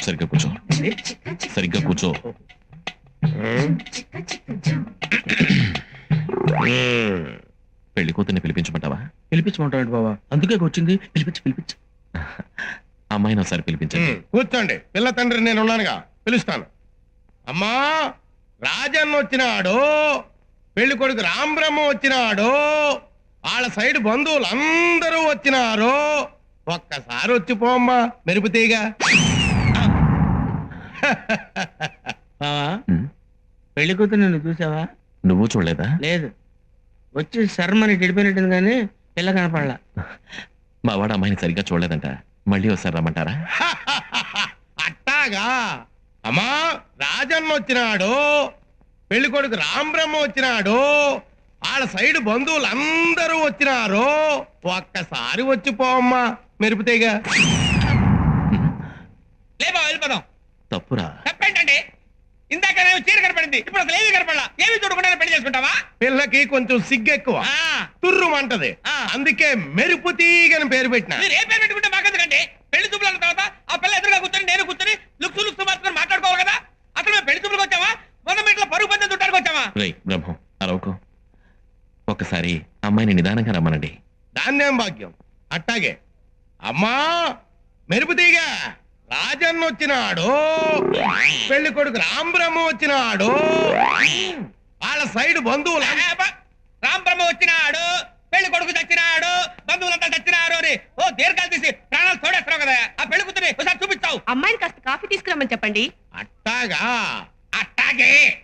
సరిగ్గా కూర్చో, సరిగ్గా కూర్చో. పెళ్లి కూతుర్ని పిలిపించమంటావా? పిలిపించమంటాడు బావా, అందుకే వచ్చింది. పిలిపించు. అమ్మాయిని ఒకసారి పిలిపించండి. కూర్చోండి, పిల్ల తండ్రి నేను ఉన్నానుగా, పిలుస్తాను. అమ్మా, రాజన్న వచ్చినాడు, పెళ్లి కొడుకు రాంబ్రహ్మ వచ్చినాడు, వాళ్ళ సైడ్ బంధువులు అందరూ వచ్చినారు. ఒక్కసారి వచ్చిపోమ్మా మెరుపుతీగా. బావా, ఉమ్, పెళ్లి కూతురు నిన్ను చూసావా? నువ్వు చూడలేదా? లేదు, వచ్చి శర్మని గడిపోయినట్టుంది కానీ పిల్ల కనపడలా. మా వాడు అమ్మాయిని సరిగ్గా చూడలేదంట. మళ్ళీ ఒకసారి రమ్మంటారా? అట్టాగా. అమ్మా, రాజన్న వచ్చినాడు, పెళ్లి కొడుకు రాంబ్రహ్మ వచ్చినాడు, వాళ్ళ సైడ్ బంధువులు అందరూ వచ్చినారు. ఒక్కసారి వచ్చిపోమ్మా మెరుపుతీగా. లేబా వెళ్ళిపోదాం. తప్పురా. తప్పేంటండి? ఇందాక నేను చీర కనపడింది, ఇప్పుడు అసలు ఏమీ కనపడలా. ఏమీ చూడకుండా పెళ్లి చేసుకుంటావా? పిల్లకి కొంచెం సిగ్గెక్కువ, ఆ, తుర్రుమంటది. ఆ. అందుకే మెరుపుతీగని పేరు పెట్టిన. మీరు ఏ పేరు పెట్టుకుంటే మాకెందుకండి? పెళ్లి చూపులు అన్న తర్వాత ఆ పిల్ల ఎదురుగా కూర్చొని నేను కూర్చొని లుక్స్ మార్చుకొని మాట్లాడుకోవాలి కదా. అసలు మేము పెళ్లి చూపులకు వచ్చావా? మొదటి ఇంట్లో పరుగు పందెం చుట్టానికి వచ్చావా? రేయ్ బ్రహ్మం, అరవకు. ఒక్కసారి అమ్మాయిని నిదానంగా రమ్మనండి. దాన్నేం భాగ్యం. అట్టాగే. అమ్మా, మెరుపుతీగ, రాజన్న వచ్చినాడు, పెళ్లి కొడుకు రాంబ్రహ్మ వచ్చినాడు, వాళ్ళ సైడ్ బంధువులు రాంబ్రహ్మ వచ్చినాడు, పెళ్లి కొడుకు చచ్చినాడు, బంధువులంతా చచ్చినారు అని ఓ దీర్ఘాలు తీసి ప్రాణాలు తోడేస్తున్నావు కదా. ఆ పెళ్లి కూతురి ఒకసారి చూపిస్తావు. అమ్మాయిని కాస్త కాఫీ తీసుకురమ్మని చెప్పండి. అట్టాగా. అట్టాగే.